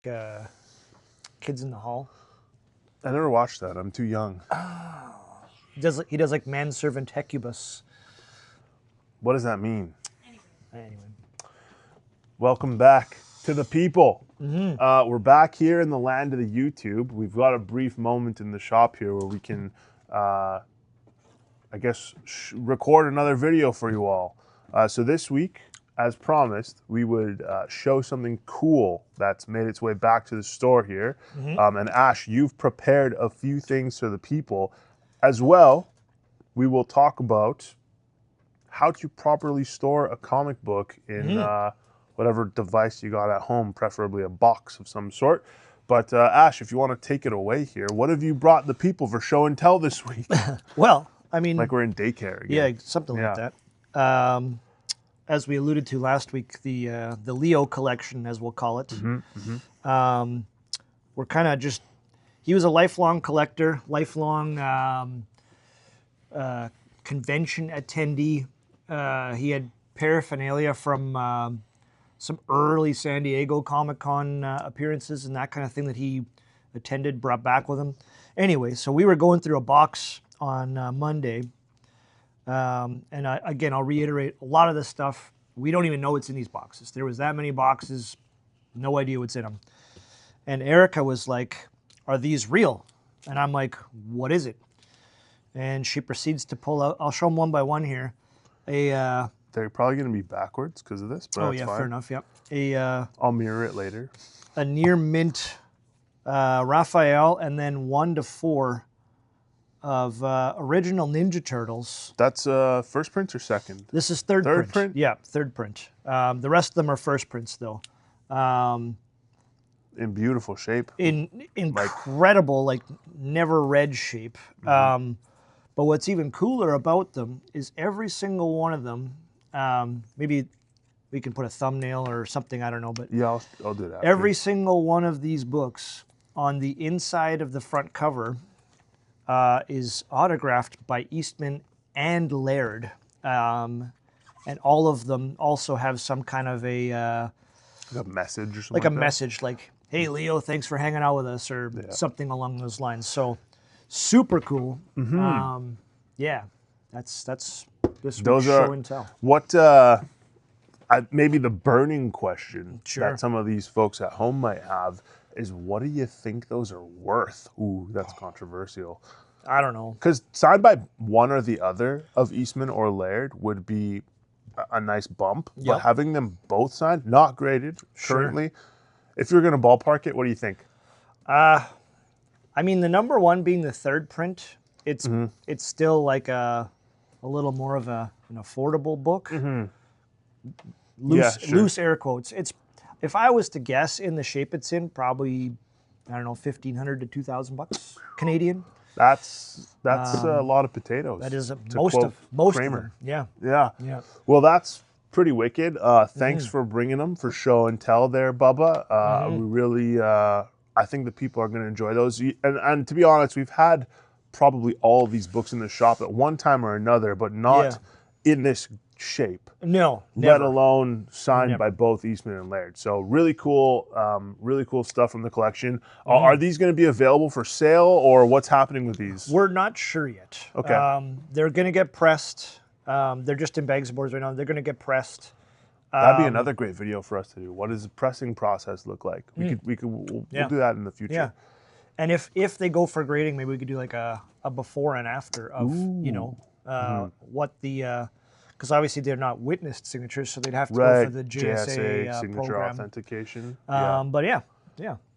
Kids in the Hall. I never watched that. I'm too young. He does like manservant Hecubus. What does that mean? Anyway. Welcome back to the people. We're back here in the land of the YouTube. We've got a brief moment in the shop here where we can, I guess, record another video for you all. So this week, as promised, we would show something cool that's made its way back to the store here. And Ash, you've prepared a few things for the people. As well, we will talk about how to properly store a comic book in whatever device you got at home, preferably a box of some sort. But Ash, if you want to take it away here, what have you brought the people for show and tell this week? Well, I mean, like we're in daycare again. Yeah, something like that. As we alluded to last week, the Leo collection, as we'll call it. We're kind of just, he was a lifelong collector, lifelong convention attendee. He had paraphernalia from some early San Diego Comic-Con appearances and that kind of thing that he attended, brought back with him. Anyway, so we were going through a box on Monday. And again, I'll reiterate, a lot of this stuff, we don't even know what's in these boxes. There was that many boxes, no idea what's in them. And Erica was like, are these real? And I'm like, what is it? And she proceeds to pull out, I'll show them one by one here. They're probably going to be backwards because of this, but that's fine. Fair enough, yeah. I'll mirror it later. A near mint Raphael, and then 1 to 4 of original Ninja Turtles. That's first print or second? This is third print. Yeah, third print. The rest of them are first prints, though. In beautiful shape. In incredible, like never read shape. But what's even cooler about them is every single one of them, maybe we can put a thumbnail or something, I don't know. But yeah, I'll do that. Every single one of these books on the inside of the front cover is autographed by Eastman and Laird. And all of them also have some kind of a message or something. Like a message, like, hey, Leo, thanks for hanging out with us, or something along those lines. So, super cool. Yeah, that's this week's show and tell. What, maybe the burning question that some of these folks at home might have is, what do you think those are worth? Ooh, that's controversial. I don't know. Because signed by one or the other of Eastman or Laird would be a nice bump. Yep. But having them both signed, not graded currently, if you're going to ballpark it, what do you think? I mean, the number one being the third print, it's still like a little more of an affordable book. Loose air quotes. It's, if I was to guess in the shape it's in, probably, I don't know, $1,500 to $2,000 Canadian. That's a lot of potatoes. That is most of them. Yeah. Well, that's pretty wicked. Thanks for bringing them for show and tell there, Bubba. We really, I think the people are going to enjoy those. And to be honest, we've had probably all of these books in the shop at one time or another, but not in this shape. No, let alone signed by both Eastman and Laird. So really cool stuff from the collection. Are these going to be available for sale, or what's happening with these? We're not sure yet. Okay. They're going to get pressed. They're just in bags and boards right now. They're going to get pressed. That'd be another great video for us to do. What does the pressing process look like? We'll do that in the future. Yeah. And if they go for grading, maybe we could do like a before and after of what the because obviously they're not witnessed signatures, so they'd have to go for the JSA signature program. authentication. But yeah.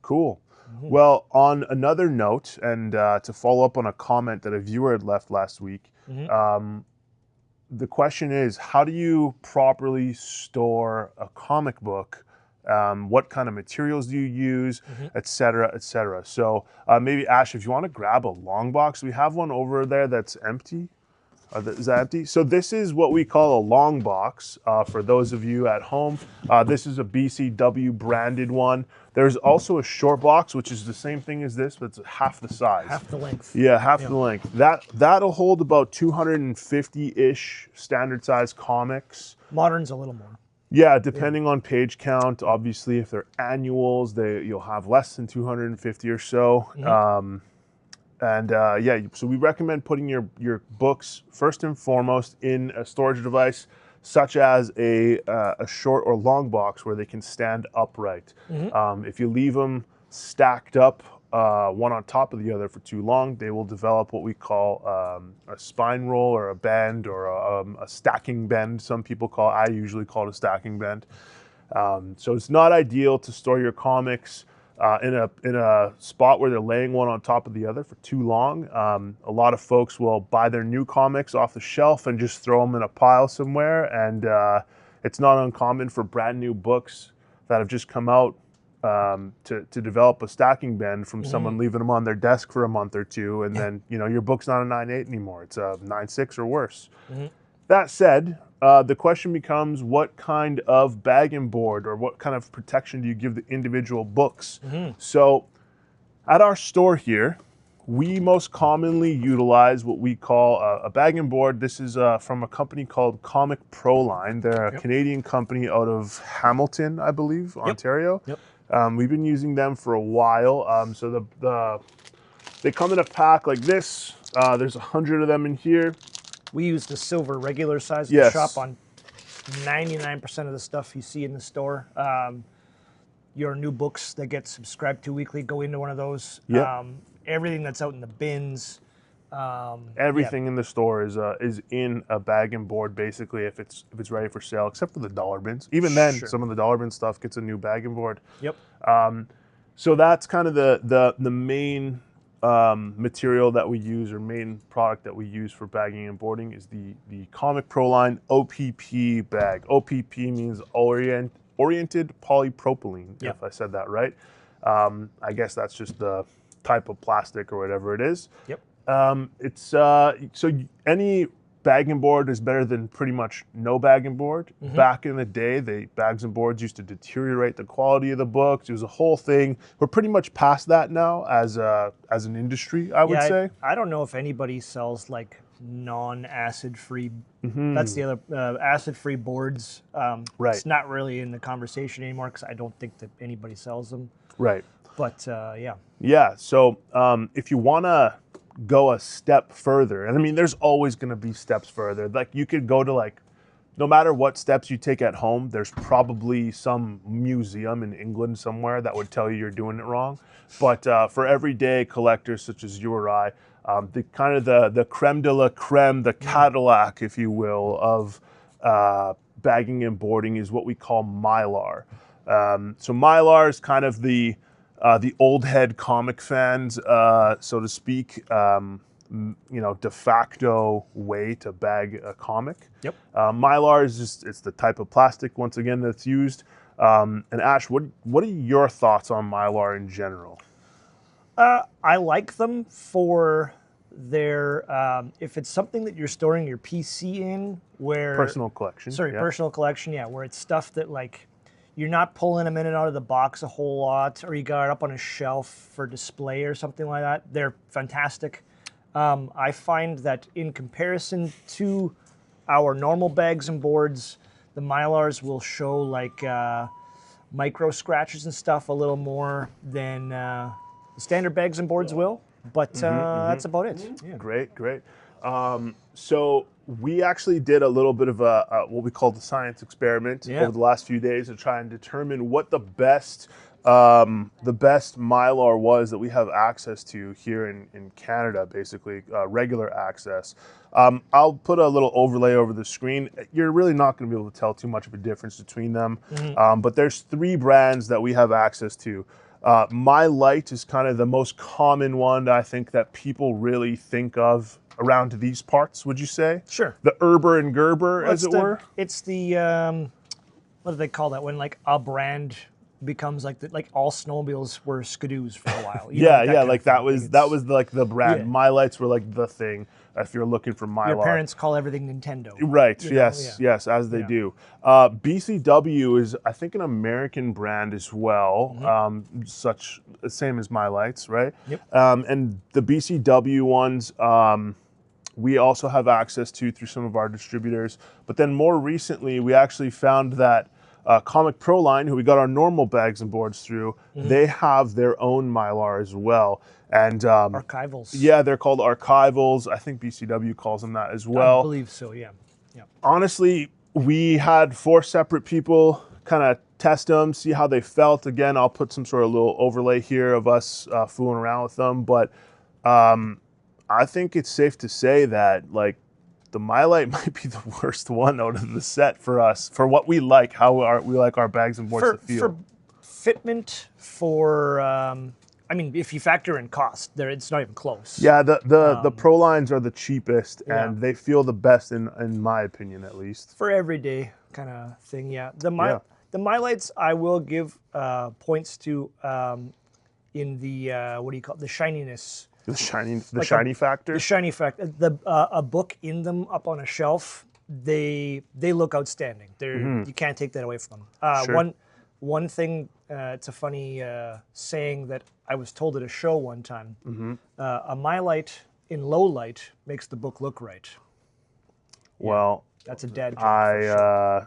Cool. Well, on another note, and to follow up on a comment that a viewer had left last week, the question is, how do you properly store a comic book? What kind of materials do you use, et cetera, et cetera. So maybe, Ash, if you want to grab a long box, we have one over there that's empty. Is that empty? So this is what we call a long box for those of you at home. This is a BCW branded one. There's also a short box, which is the same thing as this, but it's half the size. Half the length. Yeah, half the length. That'll hold about 250-ish standard size comics. Modern's a little more. Yeah, depending on page count. Obviously, if they're annuals, you'll have less than 250 or so. Yeah, so we recommend putting your books first and foremost in a storage device, such as a short or long box where they can stand upright. If you leave them stacked up, one on top of the other for too long, they will develop what we call a spine roll or a bend or a stacking bend. Some people I usually call it a stacking bend. So it's not ideal to store your comics in a spot where they're laying one on top of the other for too long. A lot of folks will buy their new comics off the shelf and just throw them in a pile somewhere. And it's not uncommon for brand new books that have just come out to develop a stacking bend from someone leaving them on their desk for a month or two, and then your book's not a 9.8 anymore; it's a 9.6 or worse. That said, the question becomes, what kind of bag and board or what kind of protection do you give the individual books? So, at our store here, we most commonly utilize what we call a bag and board. This is from a company called Comic Proline. They're a Canadian company out of Hamilton, I believe, Ontario. We've been using them for a while. So they come in a pack like this. There's 100 of them in here. We use the silver regular size to shop on 99% of the stuff you see in the store. Your new books that get subscribed to weekly go into one of those. Everything that's out in the bins. Everything in the store is in a bag and board, basically, if it's ready for sale, except for the dollar bins. Even then, some of the dollar bin stuff gets a new bag and board. So that's kind of the main material that we use, or main product that we use for bagging and boarding, is the Comic Proline OPP bag. OPP means oriented polypropylene, if I said that right. I guess that's just the type of plastic or whatever it is. It's so any bag and board is better than pretty much no bag and board. Back in the day, bags and boards used to deteriorate the quality of the books. It was a whole thing. We're pretty much past that now as an industry, I would say. I don't know if anybody sells like non-acid free. That's the other acid free boards. It's not really in the conversation anymore because I don't think that anybody sells them. But yeah. So if you want to go a step further, and I mean, there's always going to be steps further. Like, you could go to, no matter what steps you take at home, there's probably some museum in England somewhere that would tell you you're doing it wrong. But for everyday collectors such as you or I, the kind of the creme de la creme, the Cadillac, if you will, of bagging and boarding is what we call Mylar. So Mylar is kind of the old head comic fans, so to speak, de facto way to bag a comic. Mylar is it's the type of plastic, once again, that's used. And Ash, what are your thoughts on Mylar in general? I like them for their, if it's something that you're storing your PC in, where... Personal collection. Personal collection, where it's stuff that, like, you're not pulling them in and out of the box a whole lot, or you got it up on a shelf for display or something like that. They're fantastic. I find that in comparison to our normal bags and boards, the Mylars will show like micro scratches and stuff a little more than the standard bags and boards will. But that's about it. Great. So we actually did a little bit of what we call the science experiment over the last few days to try and determine what the best Mylar was that we have access to here in Canada, basically regular access. I'll put a little overlay over the screen. You're really not going to be able to tell too much of a difference between them, but there's 3 brands that we have access to. My Light is kind of the most common one, I think, that people really think of around these parts, would you say? Sure. The Erber and Gerber, as it were? It's the, what do they call that, when like a brand becomes like all snowmobiles were Skidoos for a while. That was like the brand. My Lights were like the thing if you're looking for Mylar. Your parents call everything Nintendo. Right, yes, as they do. BCW is, I think, an American brand as well, same as My Lights, right? And the BCW ones, we also have access to through some of our distributors. But then more recently, we actually found that Comic Pro line, who we got our normal bags and boards through, they have their own Mylar as well. And Archivals. yeah, they're called archivals. I think BCW calls them that as well. I believe so, yeah. Honestly, we had 4 separate people kind of test them, see how they felt. Again, I'll put some sort of little overlay here of us fooling around with them. But I think it's safe to say that like the Mylight might be the worst one out of the set for us, for what we like, we like our bags and boards to feel. For fitment, I mean, if you factor in cost, it's not even close. Yeah, the Pro lines are the cheapest, Yeah. and they feel the best in my opinion, at least. For everyday kind of thing, yeah. The Mylights, I will give points to in the what do you call it? The shininess. The shiny factor. The shiny factor. A book in them up on a shelf, they look outstanding. You can't take that away from them. Sure. One thing, it's a funny saying that I was told at a show one time. A Mylight in low light makes the book look right. Well, that's a dad joke. I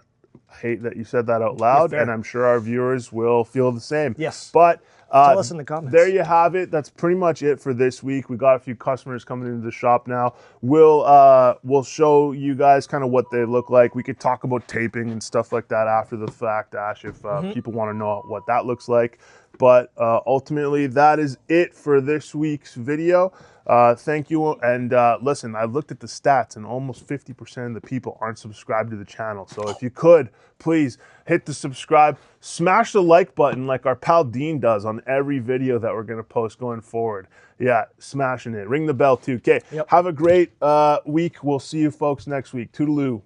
hate that you said that out loud, and I'm sure our viewers will feel the same. Yes. But tell us in the comments. There you have it. That's pretty much it for this week. We got a few customers coming into the shop now. We'll show you guys kind of what they look like. We could talk about taping and stuff like that after the fact, Ash, if people want to know what that looks like. But ultimately, that is it for this week's video. Thank you. And listen, I looked at the stats, and almost 50% of the people aren't subscribed to the channel. So if you could, please hit the subscribe, smash the like button like our pal Dean does on every video that we're going to post going forward. Yeah, smashing it. Ring the bell too. Okay, have a great week. We'll see you folks next week. Toodaloo.